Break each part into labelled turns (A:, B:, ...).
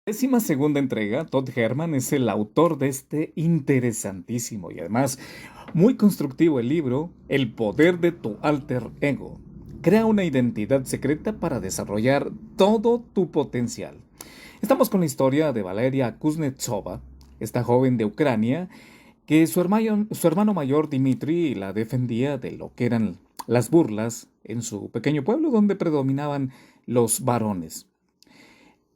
A: Décima segunda entrega, Todd Herman es el autor de este interesantísimo y además muy constructivo el libro El poder de tu alter ego. Crea una identidad secreta para desarrollar todo tu potencial. Estamos con la historia de Valeria Kuznetsova, esta joven de Ucrania, que su hermano mayor Dmitri la defendía de lo que eran las burlas en su pequeño pueblo donde predominaban los varones.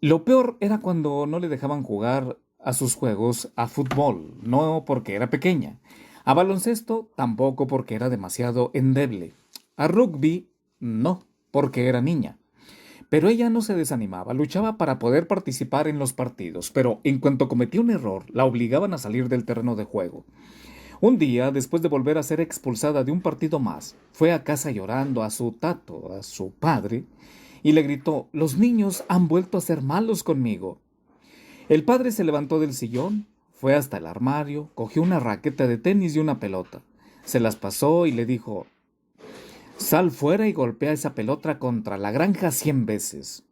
A: Lo peor era cuando no le dejaban jugar a sus juegos a fútbol, no porque era pequeña. A baloncesto tampoco porque era demasiado endeble. A rugby no, porque era niña. Pero ella no se desanimaba, luchaba para poder participar en los partidos, pero en cuanto cometía un error, la obligaban a salir del terreno de juego. Un día, después de volver a ser expulsada de un partido más, fue a casa llorando a su tato, a su padre, y le gritó: «Los niños han vuelto a ser malos conmigo». El padre se levantó del sillón, fue hasta el armario, cogió una raqueta de tenis y una pelota. Se las pasó y le dijo: «Sal fuera y golpea esa pelota contra la granja 100 veces».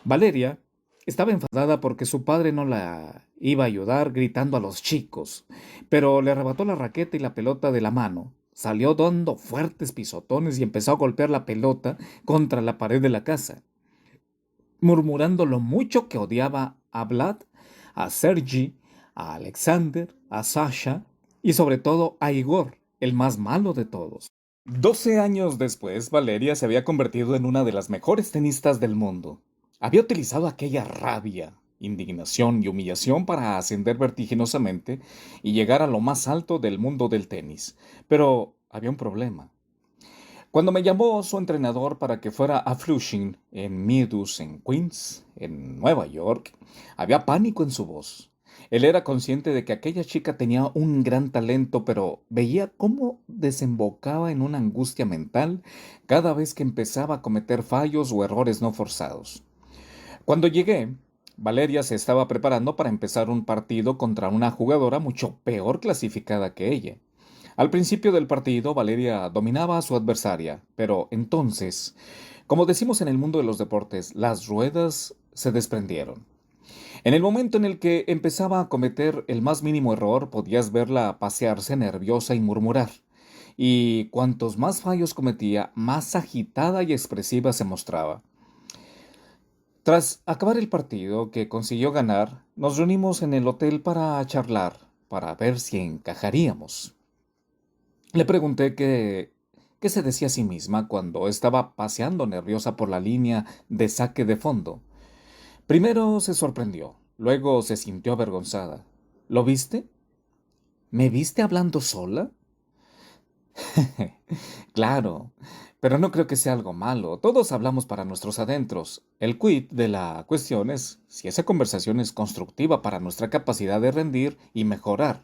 A: Valeria estaba enfadada porque su padre no la iba a ayudar gritando a los chicos, pero le arrebató la raqueta y la pelota de la mano. Salió dando fuertes pisotones y empezó a golpear la pelota contra la pared de la casa, murmurando lo mucho que odiaba a Vlad, a Sergi, a Alexander, a Sasha y sobre todo a Igor, el más malo de todos. 12 años después, Valeria se había convertido en una de las mejores tenistas del mundo. Había utilizado aquella rabia, indignación y humillación para ascender vertiginosamente y llegar a lo más alto del mundo del tenis. Pero había un problema. Cuando me llamó su entrenador para que fuera a Flushing, en Meadows, en Queens, en Nueva York, había pánico en su voz. Él era consciente de que aquella chica tenía un gran talento, pero veía cómo desembocaba en una angustia mental cada vez que empezaba a cometer fallos o errores no forzados. Cuando llegué, Valeria se estaba preparando para empezar un partido contra una jugadora mucho peor clasificada que ella. Al principio del partido, Valeria dominaba a su adversaria, pero entonces, como decimos en el mundo de los deportes, las ruedas se desprendieron. En el momento en el que empezaba a cometer el más mínimo error, podías verla pasearse nerviosa y murmurar. Y cuantos más fallos cometía, más agitada y expresiva se mostraba. Tras acabar el partido, que consiguió ganar, nos reunimos en el hotel para charlar, para ver si encajaríamos. Le pregunté qué se decía a sí misma cuando estaba paseando nerviosa por la línea de saque de fondo. Primero se sorprendió, luego se sintió avergonzada. ¿Lo viste? ¿Me viste hablando sola? Claro, pero no creo que sea algo malo. Todos hablamos para nuestros adentros. El quid de la cuestión es si esa conversación es constructiva para nuestra capacidad de rendir y mejorar.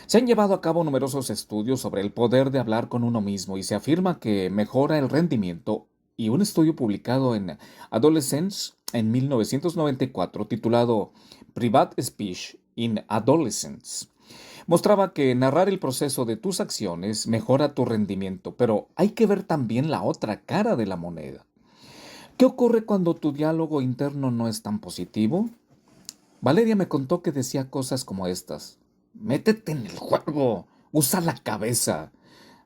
A: Se han llevado a cabo numerosos estudios sobre el poder de hablar con uno mismo y se afirma que mejora el rendimiento, y un estudio publicado en Adolescence en 1994 titulado Private Speech in Adolescence mostraba que narrar el proceso de tus acciones mejora tu rendimiento, pero hay que ver también la otra cara de la moneda. ¿Qué ocurre cuando tu diálogo interno no es tan positivo? Valeria me contó que decía cosas como estas: «Métete en el juego, usa la cabeza,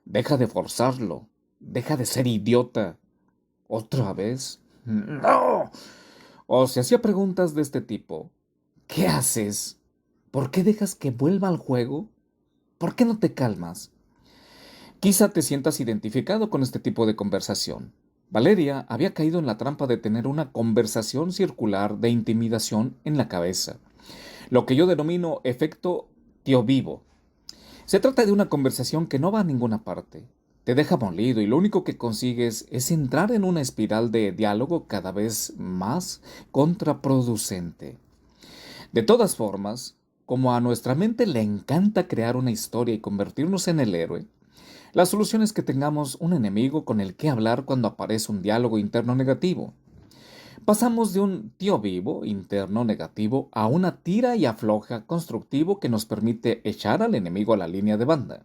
A: deja de forzarlo, deja de ser idiota». ¿Otra vez? ¡No! O se hacía preguntas de este tipo: «¿Qué haces? ¿Por qué dejas que vuelva al juego? ¿Por qué no te calmas?». Quizá te sientas identificado con este tipo de conversación. Valeria había caído en la trampa de tener una conversación circular de intimidación en la cabeza, lo que yo denomino efecto tío vivo. Se trata de una conversación que no va a ninguna parte. Te deja molido y lo único que consigues es entrar en una espiral de diálogo cada vez más contraproducente. De todas formas, como a nuestra mente le encanta crear una historia y convertirnos en el héroe, la solución es que tengamos un enemigo con el que hablar cuando aparece un diálogo interno negativo. Pasamos de un tío vivo interno negativo a una tira y afloja constructivo que nos permite echar al enemigo a la línea de banda.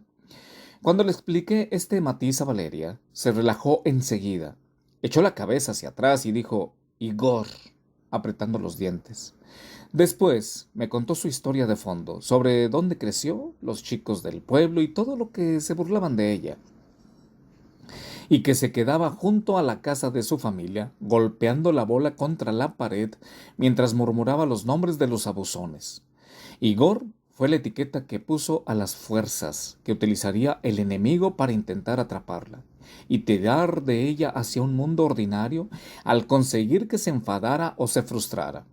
A: Cuando le expliqué este matiz a Valeria, se relajó enseguida, echó la cabeza hacia atrás y dijo: «Igor, apretando los dientes. Después me contó su historia de fondo, sobre dónde creció, los chicos del pueblo y todo lo que se burlaban de ella, y que se quedaba junto a la casa de su familia, golpeando la bola contra la pared mientras murmuraba los nombres de los abusones. Igor fue la etiqueta que puso a las fuerzas que utilizaría el enemigo para intentar atraparla y tirar de ella hacia un mundo ordinario al conseguir que se enfadara o se frustrara.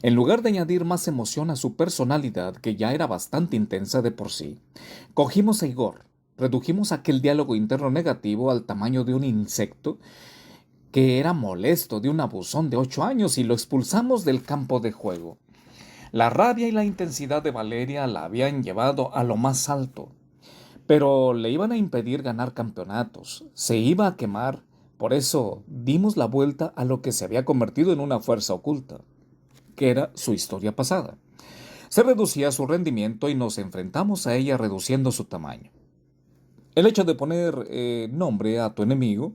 A: En lugar de añadir más emoción a su personalidad, que ya era bastante intensa de por sí, cogimos a Igor, redujimos aquel diálogo interno negativo al tamaño de un insecto que era molesto de un abusón de 8 años y lo expulsamos del campo de juego. La rabia y la intensidad de Valeria la habían llevado a lo más alto, pero le iban a impedir ganar campeonatos, se iba a quemar, por eso dimos la vuelta a lo que se había convertido en una fuerza oculta, que era su historia pasada. Se reducía su rendimiento y nos enfrentamos a ella reduciendo su tamaño. El hecho de poner nombre a tu enemigo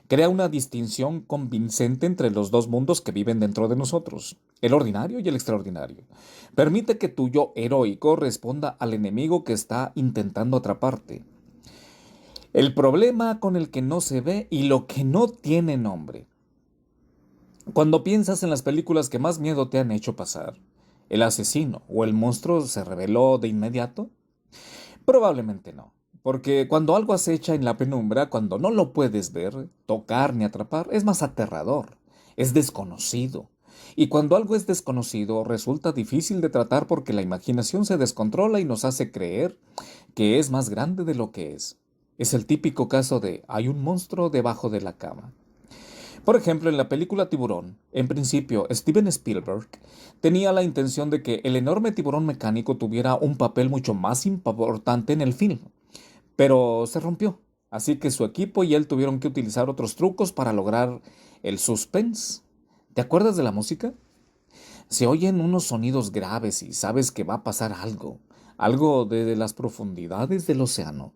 A: crea una distinción convincente entre los dos mundos que viven dentro de nosotros, el ordinario y el extraordinario. Permite que tu yo heroico responda al enemigo que está intentando atraparte. El problema con el que no se ve y lo que no tiene nombre. Cuando piensas en las películas que más miedo te han hecho pasar, ¿el asesino o el monstruo se reveló de inmediato? Probablemente no, porque cuando algo acecha en la penumbra, cuando no lo puedes ver, tocar ni atrapar, es más aterrador, es desconocido. Y cuando algo es desconocido, resulta difícil de tratar porque la imaginación se descontrola y nos hace creer que es más grande de lo que es. Es el típico caso de hay un monstruo debajo de la cama. Por ejemplo, en la película Tiburón, en principio Steven Spielberg tenía la intención de que el enorme tiburón mecánico tuviera un papel mucho más importante en el film, pero se rompió, así que su equipo y él tuvieron que utilizar otros trucos para lograr el suspense. ¿Te acuerdas de la música? Se oyen unos sonidos graves y sabes que va a pasar algo, algo desde las profundidades del océano,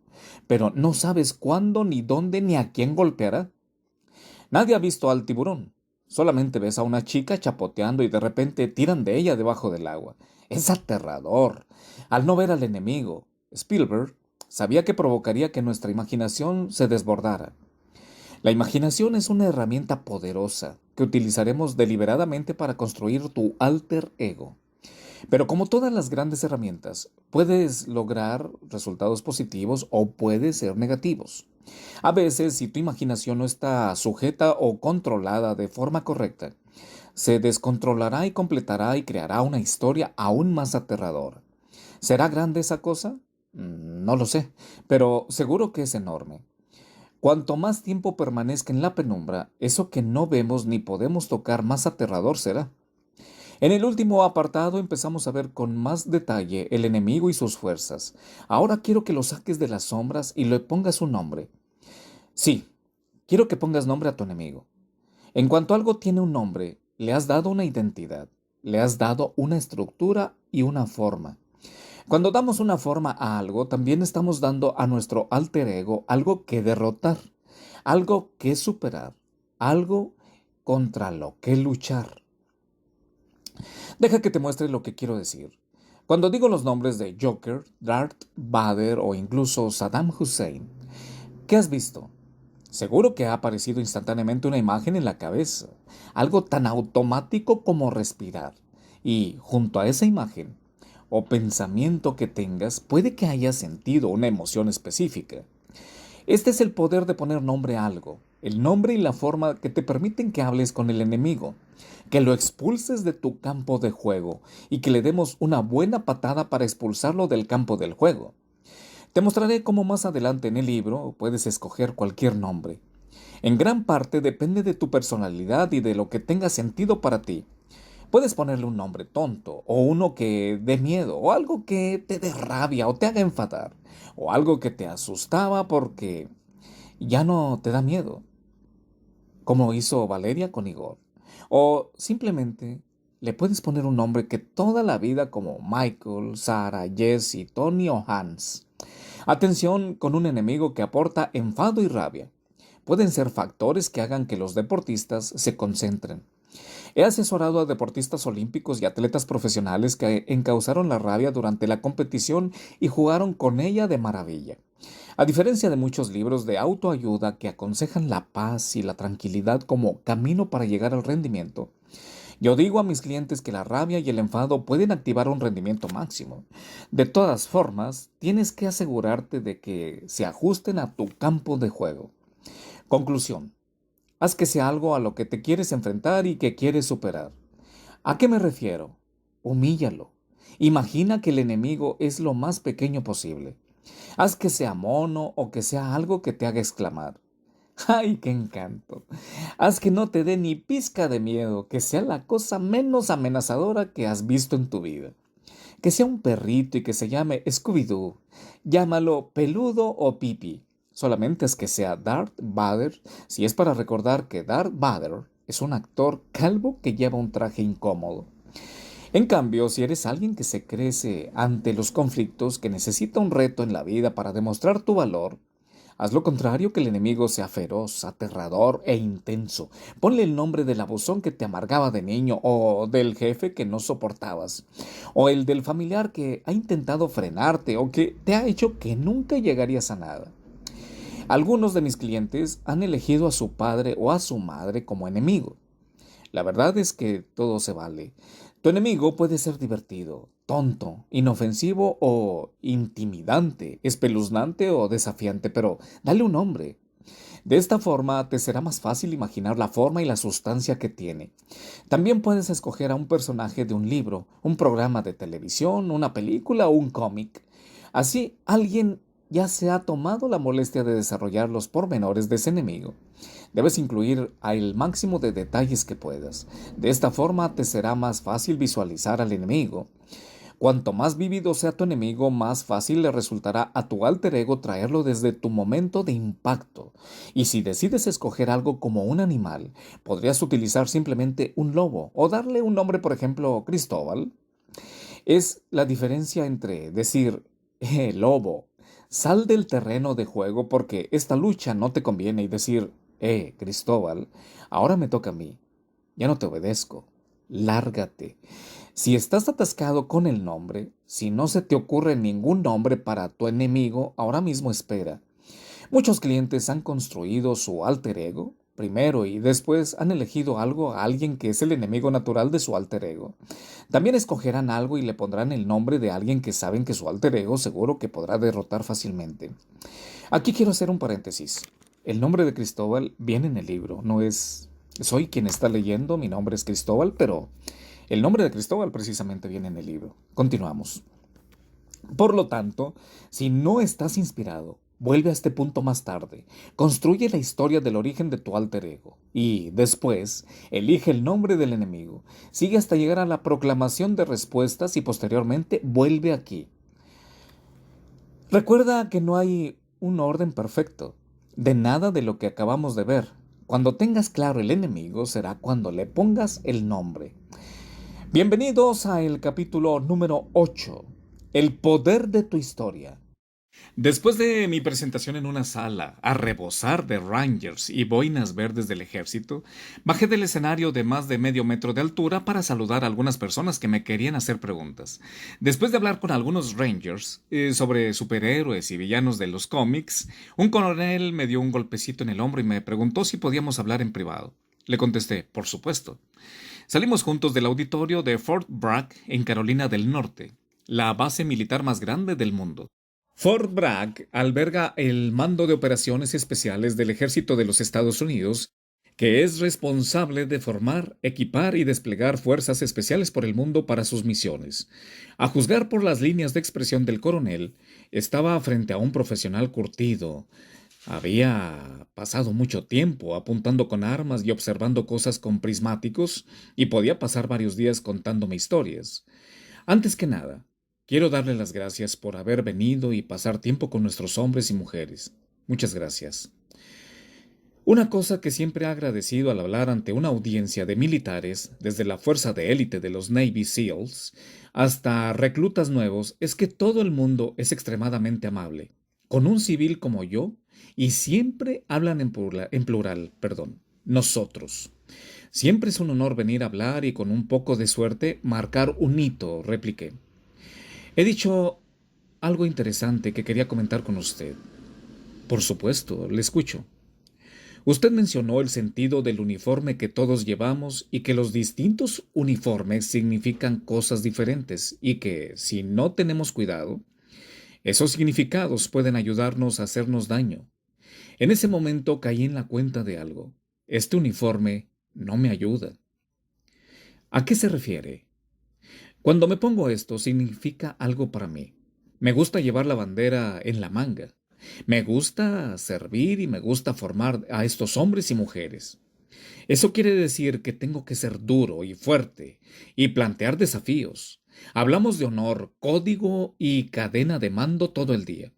A: pero no sabes cuándo, ni dónde, ni a quién golpeará. Nadie ha visto al tiburón. Solamente ves a una chica chapoteando y de repente tiran de ella debajo del agua. Es aterrador. Al no ver al enemigo, Spielberg sabía que provocaría que nuestra imaginación se desbordara. La imaginación es una herramienta poderosa que utilizaremos deliberadamente para construir tu alter ego. Pero como todas las grandes herramientas, puedes lograr resultados positivos o pueden ser negativos. A veces, si tu imaginación no está sujeta o controlada de forma correcta, se descontrolará y completará y creará una historia aún más aterradora. ¿Será grande esa cosa? No lo sé, pero seguro que es enorme. Cuanto más tiempo permanezca en la penumbra, eso que no vemos ni podemos tocar más aterrador será. En el último apartado empezamos a ver con más detalle el enemigo y sus fuerzas. Ahora quiero que lo saques de las sombras y le pongas un nombre. Sí, quiero que pongas nombre a tu enemigo. En cuanto algo tiene un nombre, le has dado una identidad, le has dado una estructura y una forma. Cuando damos una forma a algo, también estamos dando a nuestro alter ego algo que derrotar, algo que superar, algo contra lo que luchar. Deja que te muestre lo que quiero decir. Cuando digo los nombres de Joker, Darth Vader o incluso Saddam Hussein, ¿qué has visto? Seguro que ha aparecido instantáneamente una imagen en la cabeza, algo tan automático como respirar. Y junto a esa imagen o pensamiento que tengas, puede que hayas sentido una emoción específica. Este es el poder de poner nombre a algo, el nombre y la forma que te permiten que hables con el enemigo, que lo expulses de tu campo de juego y que le demos una buena patada para expulsarlo del campo del juego. Te mostraré cómo más adelante en el libro puedes escoger cualquier nombre. En gran parte depende de tu personalidad y de lo que tenga sentido para ti. Puedes ponerle un nombre tonto, o uno que dé miedo, o algo que te dé rabia o te haga enfadar, o algo que te asustaba porque ya no te da miedo, como hizo Valeria con Igor. O simplemente le puedes poner un nombre que toda la vida como Michael, Sarah, Jesse, Tony o Hans. Atención con un enemigo que aporta enfado y rabia. Pueden ser factores que hagan que los deportistas se concentren. He asesorado a deportistas olímpicos y atletas profesionales que encauzaron la rabia durante la competición y jugaron con ella de maravilla. A diferencia de muchos libros de autoayuda que aconsejan la paz y la tranquilidad como camino para llegar al rendimiento, yo digo a mis clientes que la rabia y el enfado pueden activar un rendimiento máximo. De todas formas, tienes que asegurarte de que se ajusten a tu campo de juego. Conclusión. Haz que sea algo a lo que te quieres enfrentar y que quieres superar. ¿A qué me refiero? Humíllalo. Imagina que el enemigo es lo más pequeño posible. Haz que sea mono o que sea algo que te haga exclamar. ¡Ay, qué encanto! Haz que no te dé ni pizca de miedo, que sea la cosa menos amenazadora que has visto en tu vida. Que sea un perrito y que se llame Scooby-Doo. Llámalo peludo o pipi. Solamente es que sea Darth Vader, si es para recordar que Darth Vader es un actor calvo que lleva un traje incómodo. En cambio, si eres alguien que se crece ante los conflictos, que necesita un reto en la vida para demostrar tu valor, haz lo contrario, que el enemigo sea feroz, aterrador e intenso. Ponle el nombre del abusón que te amargaba de niño, o del jefe que no soportabas, o el del familiar que ha intentado frenarte o que te ha hecho que nunca llegarías a nada. Algunos de mis clientes han elegido a su padre o a su madre como enemigo. La verdad es que todo se vale. Tu enemigo puede ser divertido, tonto, inofensivo o intimidante, espeluznante o desafiante, pero dale un nombre. De esta forma te será más fácil imaginar la forma y la sustancia que tiene. También puedes escoger a un personaje de un libro, un programa de televisión, una película o un cómic. Así alguien ya se ha tomado la molestia de desarrollar los pormenores de ese enemigo. Debes incluir el máximo de detalles que puedas. De esta forma te será más fácil visualizar al enemigo. Cuanto más vívido sea tu enemigo, más fácil le resultará a tu alter ego traerlo desde tu momento de impacto. Y si decides escoger algo como un animal, podrías utilizar simplemente un lobo o darle un nombre, por ejemplo, Cristóbal. Es la diferencia entre decir, lobo, sal del terreno de juego porque esta lucha no te conviene y decir, Cristóbal, ahora me toca a mí. Ya no te obedezco. Lárgate. Si estás atascado con el nombre, si no se te ocurre ningún nombre para tu enemigo, ahora mismo espera. Muchos clientes han construido su alter ego primero y después han elegido algo a alguien que es el enemigo natural de su alter ego. También escogerán algo y le pondrán el nombre de alguien que saben que su alter ego seguro que podrá derrotar fácilmente. Aquí quiero hacer un paréntesis. El nombre de Cristóbal viene en el libro, no es soy quien está leyendo, mi nombre es Cristóbal, pero el nombre de Cristóbal precisamente viene en el libro. Continuamos. Por lo tanto, si no estás inspirado, vuelve a este punto más tarde, construye la historia del origen de tu alter ego y, después, elige el nombre del enemigo, sigue hasta llegar a la proclamación de respuestas y posteriormente vuelve aquí. Recuerda que no hay un orden perfecto de nada de lo que acabamos de ver. Cuando tengas claro el enemigo será cuando le pongas el nombre. Bienvenidos a el capítulo número 8, el poder de tu historia. Después de mi presentación en una sala a rebosar de Rangers y boinas verdes del ejército, bajé del escenario de más de medio metro de altura para saludar a algunas personas que me querían hacer preguntas. Después de hablar con algunos Rangers sobre superhéroes y villanos de los cómics, un coronel me dio un golpecito en el hombro y me preguntó si podíamos hablar en privado. Le contesté, por supuesto. Salimos juntos del auditorio de Fort Bragg en Carolina del Norte, la base militar más grande del mundo. Fort Bragg alberga el Mando de Operaciones Especiales del Ejército de los Estados Unidos, que es responsable de formar, equipar y desplegar fuerzas especiales por el mundo para sus misiones. A juzgar por las líneas de expresión del coronel, estaba frente a un profesional curtido. Había pasado mucho tiempo apuntando con armas y observando cosas con prismáticos, y podía pasar varios días contándome historias. Antes que nada, quiero darle las gracias por haber venido y pasar tiempo con nuestros hombres y mujeres. Muchas gracias. Una cosa que siempre he agradecido al hablar ante una audiencia de militares, desde la fuerza de élite de los Navy SEALs hasta reclutas nuevos, es que todo el mundo es extremadamente amable, con un civil como yo, y siempre hablan en plural, nosotros. Siempre es un honor venir a hablar y con un poco de suerte marcar un hito, repliqué. He dicho algo interesante que quería comentar con usted. Por supuesto, le escucho. Usted mencionó el sentido del uniforme que todos llevamos y que los distintos uniformes significan cosas diferentes y que, si no tenemos cuidado, esos significados pueden ayudarnos a hacernos daño. En ese momento caí en la cuenta de algo. Este uniforme no me ayuda. ¿A qué se refiere? Cuando me pongo esto, significa algo para mí. Me gusta llevar la bandera en la manga. Me gusta servir y me gusta formar a estos hombres y mujeres. Eso quiere decir que tengo que ser duro y fuerte y plantear desafíos. Hablamos de honor, código y cadena de mando todo el día.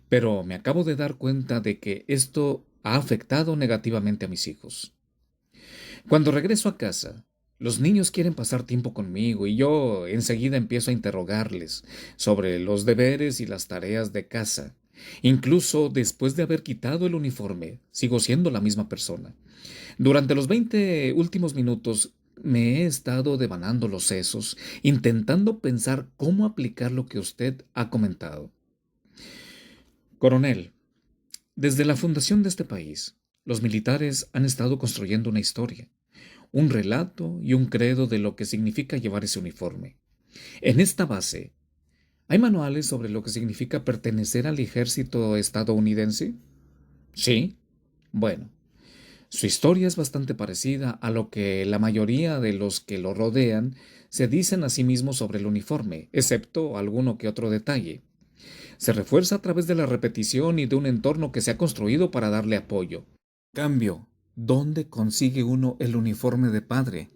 A: Pero me acabo de dar cuenta de que esto ha afectado negativamente a mis hijos. Cuando regreso a casa, los niños quieren pasar tiempo conmigo y yo enseguida empiezo a interrogarles sobre los deberes y las tareas de casa. Incluso después de haber quitado el uniforme, sigo siendo la misma persona. Durante los 20 últimos minutos me he estado devanando los sesos, intentando pensar cómo aplicar lo que usted ha comentado. Coronel, desde la fundación de este país, los militares han estado construyendo una historia, un relato y un credo de lo que significa llevar ese uniforme. En esta base, ¿hay manuales sobre lo que significa pertenecer al ejército estadounidense? Sí. Bueno, su historia es bastante parecida a lo que la mayoría de los que lo rodean se dicen a sí mismos sobre el uniforme, excepto alguno que otro detalle. Se refuerza a través de la repetición y de un entorno que se ha construido para darle apoyo. Cambio, ¿dónde consigue uno el uniforme de padre?